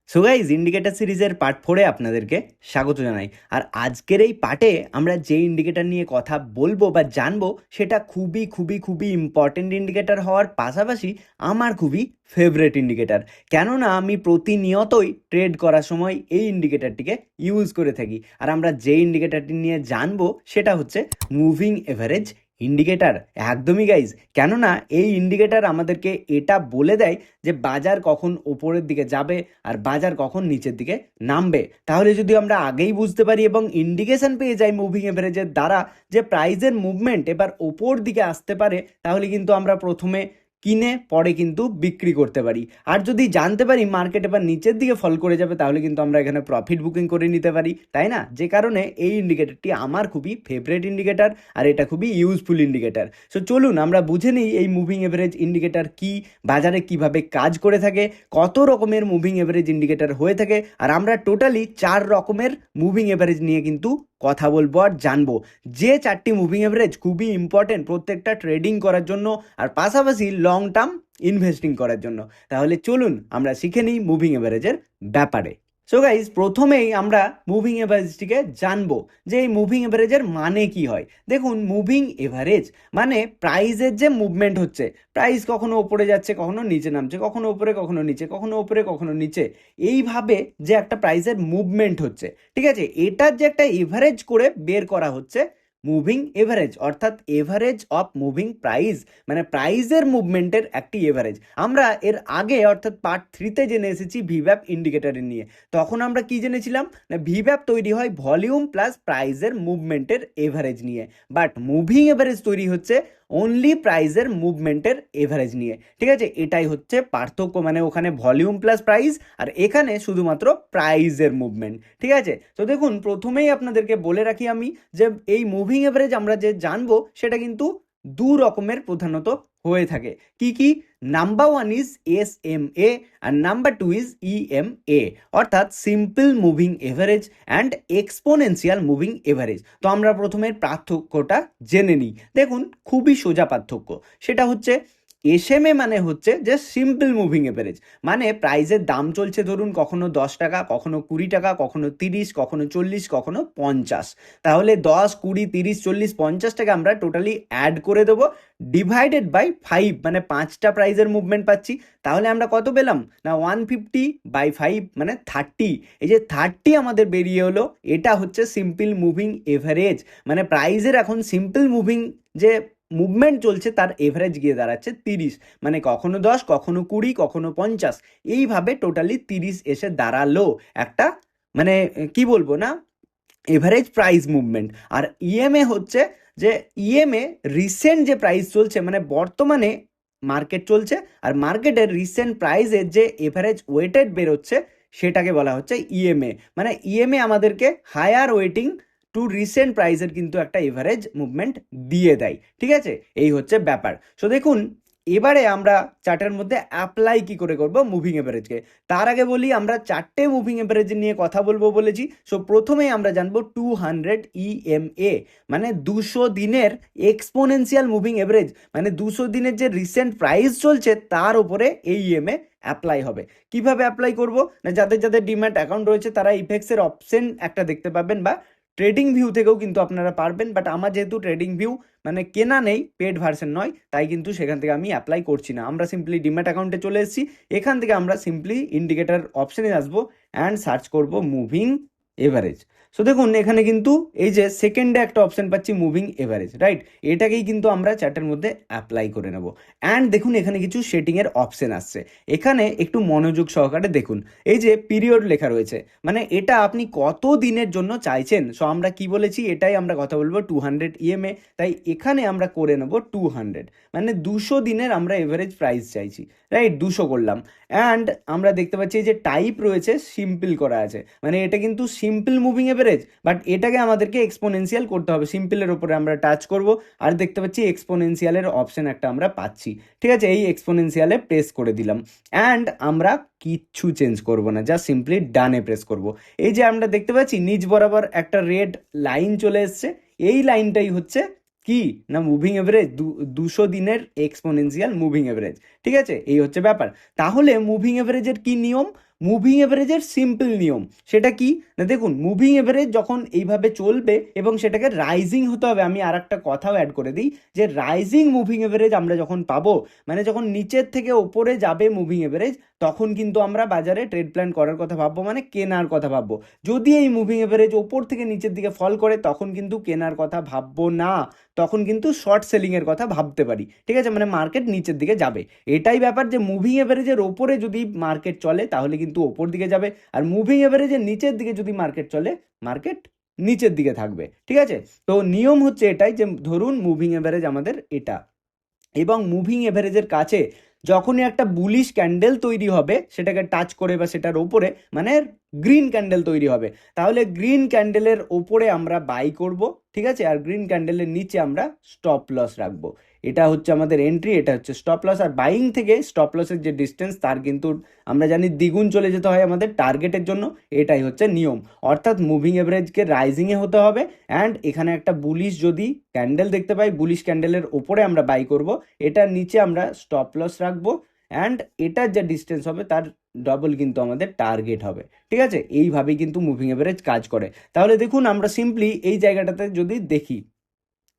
So guys indicator সিরিজের part 4-এ আপনাদেরকে স্বাগত জানাই। আর আজকের এই পার্টে আমরা যে ইন্ডিকেটার নিয়ে কথা বলবো বা জানবো সেটা খুবই খুবই খুবই ইম্পর্টেন্ট ইন্ডিকেটার হওয়ার পাশাপাশি আমার খুবই ফেভারেট ইন্ডিকেটার। কেননা আমি প্রতিনিয়তই ট্রেড করার সময় এই ইন্ডিকেটারটিকে ইউজ করে থাকি। আর আমরা যে ইন্ডিকেটারটি নিয়ে জানবো সেটা হচ্ছে মুভিং এভারেজ ইন্ডিকেটার। একদমই গাইজ, কেননা এই ইন্ডিকেটার আমাদেরকে এটা বলে দেয় যে বাজার কখন ওপরের দিকে যাবে আর বাজার কখন নিচের দিকে নামবে। তাহলে যদি আমরা আগেই বুঝতে পারি এবং ইন্ডিকেশন পেয়ে যাই মুভিং এভারেজের দ্বারা যে প্রাইজের মুভমেন্ট এবার ওপর দিকে আসতে পারে, তাহলে কিন্তু আমরা প্রথমে কিনে পরে কিন্তু বিক্রি করতে পারি। আর যদি জানতে পারি মার্কেট এবার নিচের দিকে ফল করে যাবে, তাহলে কিন্তু আমরা এখানে প্রফিট বুকিং করে নিতে পারি, তাই না? যে কারণে এই ইন্ডিকেটরটি আমার খুবই ফেভারিট ইন্ডিকেটার আর এটা খুবই ইউজফুল ইন্ডিকেটার। সো চলুন আমরা বুঝে নিই এই মুভিং এভারেজ ইন্ডিকেটার কি, বাজারে কিভাবে কাজ করে থাকে, কত রকমের মুভিং এভারেজ ইন্ডিকেটার হয়ে থাকে। আর আমরা টোটালি 4 রকমের মুভিং এভারেজ নিয়ে কিন্তু কথা বলবো আর জানবো, যে 4টি মুভিং এভারেজ খুবই ইম্পর্টেন্ট প্রত্যেকটা ট্রেডিং করার জন্য আর পাশাপাশি লং টার্ম ইনভেস্টিং করার জন্য। তাহলে চলুন আমরা শিখে নিই মুভিং এভারেজের ব্যাপারে। সো গাইজ, প্রথমেই আমরা মুভিং এভারেজটিকে জানবো যে এই মুভিং এভারেজের মানে কি হয়। দেখুন, মুভিং এভারেজ মানে প্রাইসের যে মুভমেন্ট হচ্ছে, প্রাইস কখনো ওপরে যাচ্ছে, কখনো নিচে নামছে, কখনো ওপরে কখনো নিচে, কখনো ওপরে কখনো নিচে, এইভাবে যে একটা প্রাইসের মুভমেন্ট হচ্ছে, ঠিক আছে, এটার যে একটা এভারেজ করে বের করা হচ্ছে মুভিং এভারেজ, অর্থাৎ এভারেজ অফ মুভিং প্রাইস, মানে প্রাইসের মুভমেন্টের একটি এভারেজ। আমরা এর আগে অর্থাৎ পার্ট 3-তে জেনে এসেছি ভিভ্যাপ ইন্ডিকেটরের নিয়ে। তখন আমরা কি জেনেছিলাম না ভিভ্যাপ তৈরি হয় ভলিউম প্লাস প্রাইসের মুভমেন্টের এভারেজ নিয়ে, বাট মুভিং এভারেজ তৈরি হচ্ছে অনলি প্রাইসের মুভমেন্টের এভারেজ নিয়ে, ঠিক আছে? এটাই হচ্ছে পার্থক্য, মানে ওখানে ভলিউম প্লাস প্রাইস আর এখানে শুধুমাত্র প্রাইসের মুভমেন্ট, ঠিক আছে? তো দেখুন, প্রথমেই আপনাদেরকে বলে রাখি আমি যে এই মুভিং এভারেজ আমরা যে জানবো সেটা কিন্তু দু রকমের প্রধানত হয়ে থাকে। কি কি? নাম্বার 1 ইজ SMA আর নাম্বার 2 ইজ EMA, অর্থাৎ simple moving average and exponential moving average. তো আমরা প্রথমে পার্থক্যটা জেনে নিই। দেখুন, খুবই সোজা পার্থক্য। সেটা হচ্ছে SMA মানে হচ্ছে যে সিম্পল মুভিং এভারেজ, মানে প্রাইসের দাম চলছে ধরুন কখনো 10 টাকা, কখনো 20 টাকা, কখনো 30, কখনো 40, কখনো 50। তাহলে 10, 20, 30, 40, 50 টাকা আমরা টোটালি অ্যাড করে দেবো, ডিভাইডেড বাই 5, মানে 5টা প্রাইসের মুভমেন্ট পাচ্ছি। তাহলে আমরা কত পেলাম না 150/5 মানে 30। এই যে 30 আমাদের বেরিয়ে হলো, এটা হচ্ছে সিম্পল মুভিং এভারেজ, মানে প্রাইসের এখন সিম্পল মুভিং যে মুভমেন্ট চলছে তার এভারেজ গিয়ে দাঁড়াচ্ছে 30, মানে কখনো 10, কখনো 20, কখনো 50, এইভাবে টোটালি 30 এসে দাঁড়ালো একটা, মানে কি বলবো না, এভারেজ প্রাইস মুভমেন্ট। আর ইএমএ হচ্ছে যে ইএমএ রিসেন্ট যে প্রাইস চলছে, মানে বর্তমানে মার্কেট চলছে আর মার্কেটের রিসেন্ট প্রাইসের যে এভারেজ ওয়েটেড বেরোচ্ছে সেটাকে বলা হচ্ছে ইএমএ, মানে ইএমএ আমাদেরকে হায়ার ওয়েটিং টু রিসেন্ট প্রাইসের কিন্তু একটা এভারেজ মুভমেন্ট দিয়ে দেয়, ঠিক আছে? এই হচ্ছে ব্যাপার। সো দেখুন, এবারে আমরা চার্টের মধ্যে অ্যাপ্লাই কি করে করব মুভিং এভারেজকে। তার আগে বলি, আমরা 4টে মুভিং এভারেজ নিয়ে কথা বলবো বলেছি। সো প্রথমেই আমরা জানবো 200 EMA, মানে 200 দিনের এক্সপোনেনশিয়াল মুভিং এভারেজ, মানে 200 দিনের যে রিসেন্ট প্রাইস চলছে তার উপরে এই ইএমএ অ্যাপ্লাই হবে। কিভাবে অ্যাপ্লাই করব না, যাদের যাদের ডিম্যাট অ্যাকাউন্ট রয়েছে তারা ইফেক্টসের অপশন একটা দেখতে পাবেন, বা ট্রেডিং ভিউ থেকেও কিন্তু আপনারা পারবেন, বাট আমার যেহেতু ট্রেডিং ভিউ মানে কেনা নেই, পেড ভার্সন নয়, তাই কিন্তু সেখান থেকে আমি অ্যাপ্লাই করছি না। আমরা সিম্পলি ডিম্যাট অ্যাকাউন্টে চলে এসেছি, এখান থেকে আমরা সিম্পলি ইন্ডিকেটার অপশনে আসবো অ্যান্ড সার্চ করব মুভিং এভারেজ। সো দেখুন, এখানে কিন্তু এই যে সেকেন্ডে একটা অপশন পাচ্ছি মুভিং এভারেজ, রাইট? এটাকেই কিন্তু আমরা চার্টের মধ্যে অ্যাপ্লাই করে নেব। অ্যান্ড দেখুন, এখানে কিছু সেটিংয়ের অপশন আসছে, এখানে একটু মনোযোগ সহকারে দেখুন। এই যে পিরিয়ড লেখা রয়েছে, মানে এটা আপনি কত দিনের জন্য চাইছেন। সো আমরা কি বলেছি, এটাই আমরা কথা বলবো 200 ইএমএ, তাই এখানে আমরা করে নেব 200, মানে 200 দিনের আমরা এভারেজ প্রাইস চাইছি, রাইট? 200 করলাম। অ্যান্ড আমরা দেখতে পাচ্ছি যে টাইপ রয়েছে সিম্পল করা আছে, মানে এটা কিন্তু সিম্পল মুভিং এভারেজ, বাট এটাকে আমাদেরকে এক্সপোনেনশিয়াল করতে হবে। সিম্পলের ওপরে আমরা টাচ করব আর দেখতে পাচ্ছি এক্সপোনেনশিয়ালের অপশন একটা আমরা পাচ্ছি, ঠিক আছে? এই এক্সপোনেনশিয়ালে প্রেস করে দিলাম অ্যান্ড আমরা কিচ্ছু চেঞ্জ করব না, যা সিম্পলি ডানে প্রেস করব। এই যে আমরা দেখতে পাচ্ছি নিচ বরাবর একটা রেড লাইন চলে এসছে, এই লাইনটাই হচ্ছে কি না মুভিং এভারেজ, 200 দিনের এক্সপোনেনশিয়াল মুভিং এভারেজ, ঠিক আছে? এই হচ্ছে ব্যাপার। তাহলে মুভিং এভারেজের কি নিয়ম? মুভিং এভারেজের সিম্পল নিয়ম। সেটা কি না, দেখুন মুভিং এভারেজ যখন এইভাবে চলবে এবং সেটাকে রাইজিং হতে হবে, আমি আর একটা কথাও অ্যাড করে দিই যে রাইজিং মুভিং এভারেজ আমরা যখন পাবো, মানে যখন নিচের থেকে ওপরে যাবে মুভিং এভারেজ, তখন কিন্তু আমরা বাজারে ট্রেড প্ল্যান করার কথা ভাববো, মানে কেনার কথা ভাববো। যদি এই মুভিং এভারেজ ওপর থেকে নিচের দিকে ফল করে, তখন কিন্তু কেনার কথা ভাববো না, তখন কিন্তু শর্ট সেলিংয়ের কথা ভাবতে পারি। ঠিক আছে, মানে মার্কেট নিচের দিকে যাবে। এটাই ব্যাপার যে মুভিং এভারেজের ওপরে যদি মার্কেট চলে তাহলে কিন্তু ওপর দিকে যাবে, আর মুভিং এভারেজের নিচের দিকে যদি মার্কেট চলে, মার্কেট নিচের দিকে থাকবে। ঠিক আছে, তো নিয়ম হচ্ছে এটাই যে ধরুন মুভিং এভারেজ আমাদের এটা, এবং মুভিং এভারেজের কাছে যখনই একটা বুলিশ ক্যান্ডেল তৈরি হবে সেটাকে টাচ করে বা সেটার ওপরে, মানে গ্রিন ক্যান্ডেল তৈরি হবে, তাহলে গ্রিন ক্যান্ডেলের ওপরে আমরা বাই করব। ঠিক আছে, আর গ্রিন ক্যান্ডেলের নিচে আমরা স্টপ লস রাখবো। এটা হচ্ছে আমাদের এন্ট্রি, এটা হচ্ছে স্টপ লস। আর বাইং থেকে স্টপ লসের যে ডিস্টেন্স, তার কিন্তু আমরা জানি দ্বিগুণ চলে যেতে হয় আমাদের টার্গেটের জন্য। এটাই হচ্ছে নিয়ম, অর্থাৎ মুভিং এভারেজকে রাইজিংয়ে হতে হবে, অ্যান্ড এখানে একটা বুলিশ যদি ক্যান্ডেল দেখতে পাই, বুলিশ ক্যান্ডেলের ওপরে আমরা বাই করব, এটার নিচে আমরা স্টপ লস রাখবো, অ্যান্ড এটার যে ডিস্টেন্স হবে তার ডবল কিন্তু আমাদের টার্গেট হবে। ঠিক আছে, এইভাবেই কিন্তু মুভিং এভারেজ কাজ করে। তাহলে দেখুন আমরা সিম্পলি এই জায়গাটাতে যদি দেখি,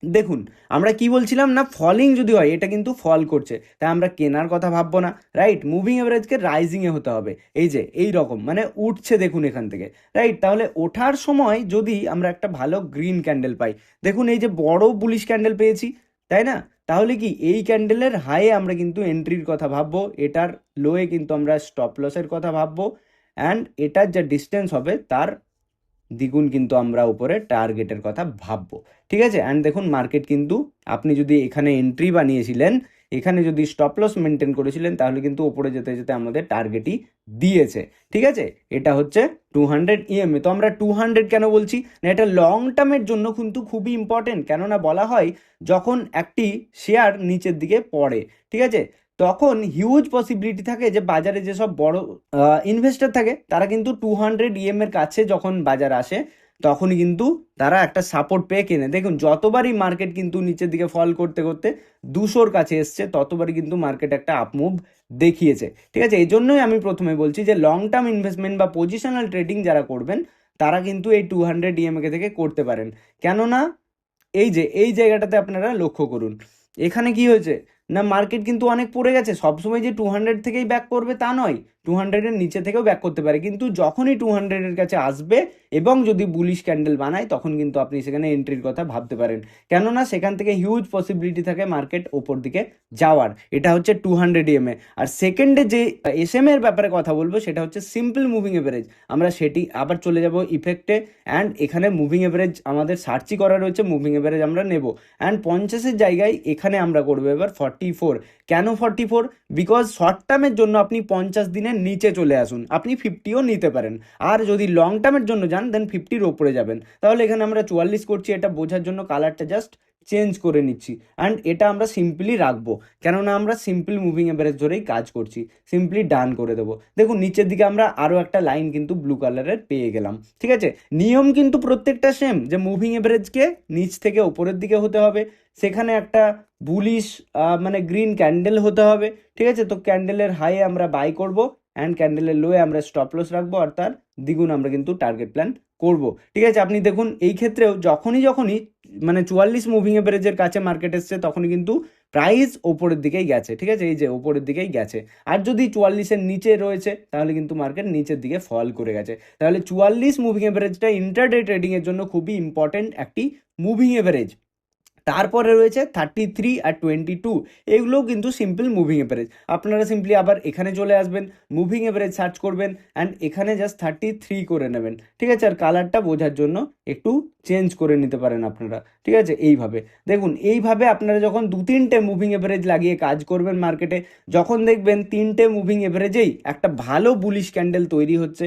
দেখুন আমরা কি বলছিলাম না, ফলিং যদি হয়, এটা কিন্তু ফল করছে, তাই আমরা কেনার কথা ভাববো না, রাইট। মুভিং এভারেজকে রাইজিংয়ে হতে হবে, এই যে এই রকম মানে উঠছে দেখুন এখান থেকে, রাইট। তাহলে ওঠার সময় যদি আমরা একটা ভালো গ্রিন ক্যান্ডেল পাই, দেখুন এই যে বড় বুলিশ ক্যান্ডেল পেয়েছি, তাই না, তাহলে কি এই ক্যান্ডেলের হাইয়ে আমরা কিন্তু এন্ট্রির কথা ভাববো, এটার লোয়ে কিন্তু আমরা স্টপ লসের কথা ভাববো, অ্যান্ড এটার যে ডিস্টেন্স হবে তার দ্বিগুণ কিন্তু আমরা উপরে টার্গেটের কথা ভাববো। ঠিক আছে, অ্যান্ড দেখুন মার্কেট কিন্তু আপনি যদি এখানে এন্ট্রি বানিয়েছিলেন, এখানে যদি স্টপ লস মেনটেন করেছিলেন, তাহলে কিন্তু উপরে যেতে যেতে আমাদের টার্গেটই দিয়েছে। ঠিক আছে, এটা হচ্ছে 200 ইএমএ। তো আমরা 200 কেন বলছি না, এটা লং টার্মের জন্য কিন্তু খুবই ইম্পর্টেন্ট। কেননা বলা হয় যখন একটি শেয়ার নিচের দিকে পড়ে, ঠিক আছে, তখন হিউজ পসিবিলিটি থাকে যে বাজারে যেসব বড় ইনভেস্টর থাকে তারা কিন্তু 200 এর কাছে যখন বাজার আসে, তখনই কিন্তু তারা একটা সাপোর্ট পেয়ে কেনে। দেখুন যতবারই মার্কেট কিন্তু নিচের দিকে ফল করতে করতে 200 কাছে এসছে, ততবারই কিন্তু মার্কেট একটা আপমুভ দেখিয়েছে। ঠিক আছে, এই জন্যই আমি প্রথমে বলছি যে লং টার্ম ইনভেস্টমেন্ট বা পজিশনাল ট্রেডিং যারা করবেন, তারা কিন্তু এই 200 ইএমএ থেকে করতে পারেন। কেননা এই যে এই জায়গাটাতে আপনারা লক্ষ্য করুন, এখানে কি হয়েছে না, মার্কেট কিন্তু অনেক পড়ে গেছে। সবসময় যে 200 থেকেই ব্যাক করবে তা নয়, 200-এর নিচে থেকেও ব্যাক করতে পারে, কিন্তু যখনই 200-এর কাছে আসবে এবং যদি বুলিশ ক্যান্ডেল বানায়, তখন কিন্তু আপনি সেখানে এন্ট্রির কথা ভাবতে পারেন। কেননা সেখান থেকে হিউজ পসিবিলিটি থাকে মার্কেট ওপর দিকে যাওয়ার। এটা হচ্ছে 200 ইএমএ। আর সেকেন্ডে যে এসএমএ এর ব্যাপারে কথা বলবো, সেটা হচ্ছে সিম্পল মুভিং এভারেজ। আমরা সেটি আবার চলে যাব ইফেক্টে, অ্যান্ড এখানে মুভিং এভারেজ আমাদের সার্চই করা রয়েছে, মুভিং এভারেজ আমরা নেব, অ্যান্ড 50-এর জায়গায় এখানে আমরা করবো এবার 44। কেন 44? বিকজ শর্ট টার্মের জন্য আপনি 50 দিনের নিচে চলে আসুন, আপনি 50ও নিতে পারেন, আর যদি লং টার্মের জন্য যান দেন 50-র ওপরে যাবেন। তাহলে এখানে আমরা 44 করছি, এটা বোঝার জন্য কালারটা জাস্ট চেঞ্জ করে নিচ্ছি, অ্যান্ড এটা আমরা সিম্পলি রাখবো, কেননা আমরা সিম্পল মুভিং এভারেজ ধরেই কাজ করছি। সিম্পলি ডান করে দেবো। দেখুন নিচের দিকে আমরা আরও একটা লাইন কিন্তু ব্লু কালারের পেয়ে গেলাম। ঠিক আছে, নিয়ম কিন্তু প্রত্যেকটা সেম, যে মুভিং এভারেজকে নিচ থেকে উপরের দিকে হতে হবে, সেখানে একটা বুলিশ মানে গ্রিন ক্যান্ডেল হতে হবে। ঠিক আছে, তো ক্যান্ডেলের হাইয়ে আমরা বাই করব, অ্যান্ড ক্যান্ডেলের লোয়ে আমরা স্টপ লস রাখবো, আর তার দ্বিগুণ আমরা কিন্তু টার্গেট প্ল্যান করব। ঠিক আছে, আপনি দেখুন এই ক্ষেত্রেও যখনই মানে 44 মুভিং এভারেজের কাছে মার্কেট এসছে, তখনই কিন্তু প্রাইস ওপরের দিকেই গেছে। ঠিক আছে, এই যে ওপরের দিকেই গেছে। আর যদি 44-এর নিচে রয়েছে, তাহলে কিন্তু মার্কেট নিচের দিকে ফল করে গেছে। তাহলে 44 মুভিং এভারেজটা ইন্টারডে ট্রেডিংয়ের জন্য খুবই ইম্পর্টেন্ট একটি মুভিং এভারেজ। তারপরে রয়েছে 33 আর 22, এগুলোও কিন্তু সিম্পল মুভিং এভারেজ। আপনারা সিম্পলি আবার এখানে চলে আসবেন, মুভিং এভারেজ সার্চ করবেন, অ্যান্ড এখানে জাস্ট 33 করে নেবেন। ঠিক আছে, আর কালারটা বোঝার জন্য একটু চেঞ্জ করে নিতে পারেন আপনারা। ঠিক আছে, এইভাবে দেখুন, এইভাবে আপনারা যখন 2-3টে মুভিং এভারেজ লাগিয়ে কাজ করবেন মার্কেটে, যখন দেখবেন 3টে মুভিং এভারেজেই একটা ভালো বুলিশ ক্যান্ডেল তৈরি হচ্ছে,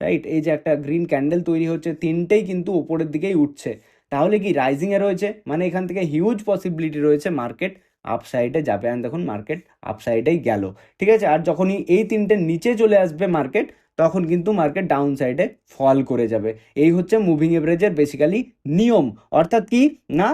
রাইট, এই যে একটা গ্রিন ক্যান্ডেল তৈরি হচ্ছে, 3টেই কিন্তু ওপরের দিকেই উঠছে, তাহলে কি রাইজিংয়ে রয়েছে, মানে এখান থেকে হিউজ পসিবিলিটি রয়েছে মার্কেট আপসাইডে যাবে। আর দেখুন মার্কেট আপসাইডেই গেল। ঠিক আছে, আর যখনই এই 3টে নিচে চলে আসবে মার্কেট, তখন কিন্তু মার্কেট ডাউন সাইডে ফল করে যাবে। এই হচ্ছে মুভিং এভারেজের বেসিক্যালি নিয়ম। অর্থাৎ কি না,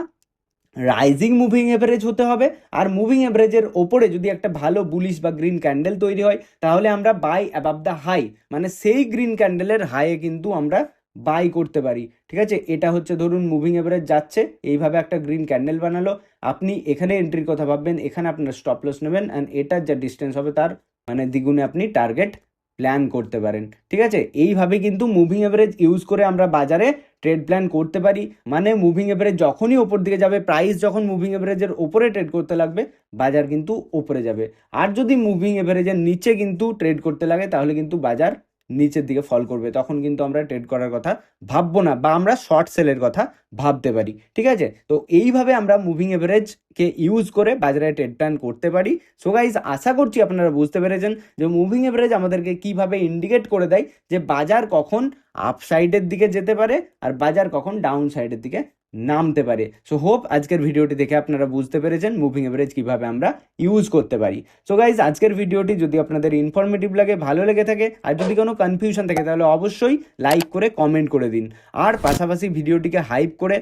রাইজিং মুভিং এভারেজ হতে হবে, আর মুভিং এভারেজের ওপরে যদি একটা ভালো বুলিশ বা গ্রিন ক্যান্ডেল তৈরি হয় তাহলে আমরা বাই অ্যাবাভ দ্য হাই, মানে সেই গ্রিন ক্যান্ডেলের হাইয়ে কিন্তু আমরা বাই করতে পারি। ঠিক আছে, এটা হচ্ছে ধরুন মুভিং এভারেজ যাচ্ছে, এইভাবে একটা গ্রিন ক্যান্ডেল বানালো, আপনি এখানে এন্ট্রির কথা ভাববেন, এখানে আপনার স্টপ লস নেবেন, অ্যান্ড এটার যা ডিস্টেন্স হবে তার মানে দ্বিগুণে আপনি টার্গেট প্ল্যান করতে পারেন। ঠিক আছে, এইভাবে কিন্তু মুভিং এভারেজ ইউজ করে আমরা বাজারে ট্রেড প্ল্যান করতে পারি। মানে মুভিং এভারেজ যখনই ওপর দিকে যাবে, প্রাইস যখন মুভিং এভারেজের ওপরে ট্রেড করতে লাগবে, বাজার কিন্তু ওপরে যাবে। আর যদি মুভিং এভারেজের নিচে কিন্তু ট্রেড করতে লাগে তাহলে কিন্তু বাজার নিচের দিকে ফল করবে, তখন কিন্তু আমরা ট্রেড করার কথা ভাববো না, বা আমরা শর্ট সেলের কথা ভাবতে পারি। ঠিক আছে, তো এইভাবে আমরা মুভিং এভারেজকে ইউজ করে বাজারে ট্রেড প্ল্যান করতে পারি। সো গাইজ, আশা করছি আপনারা বুঝতে পেরেছেন যে মুভিং এভারেজ আমাদেরকে কিভাবে ইন্ডিকেট করে দেয় যে বাজার কখন আপ সাইডের দিকে যেতে পারে আর বাজার কখন ডাউন সাইডের দিকে নামতে পারে। সো হোপ আজকের ভিডিওটি দেখে আপনারা বুঝতে পেরেছেন মুভিং এভারেজ কিভাবে আমরা ইউজ করতে পারি। সো গাইজ, আজকের ভিডিওটি যদি আপনাদের ইনফরমেটিভ লাগে, ভালো লেগে থাকে, আর যদি কোনো কনফিউশন থাকে তাহলে অবশ্যই লাইক করে কমেন্ট করে দিন, আর পাশাপাশি ভিডিওটিকে হাইপ করে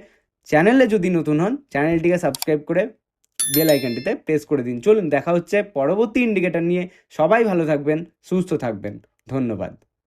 চ্যানেলে যদি নতুন হন চ্যানেলটিকে সাবস্ক্রাইব করে বেল আইকনটিতে প্রেস করে দিন। চলুন দেখা হচ্ছে পরবর্তী ইন্ডিকেটর নিয়ে। সবাই ভালো থাকবেন, সুস্থ থাকবেন, ধন্যবাদ।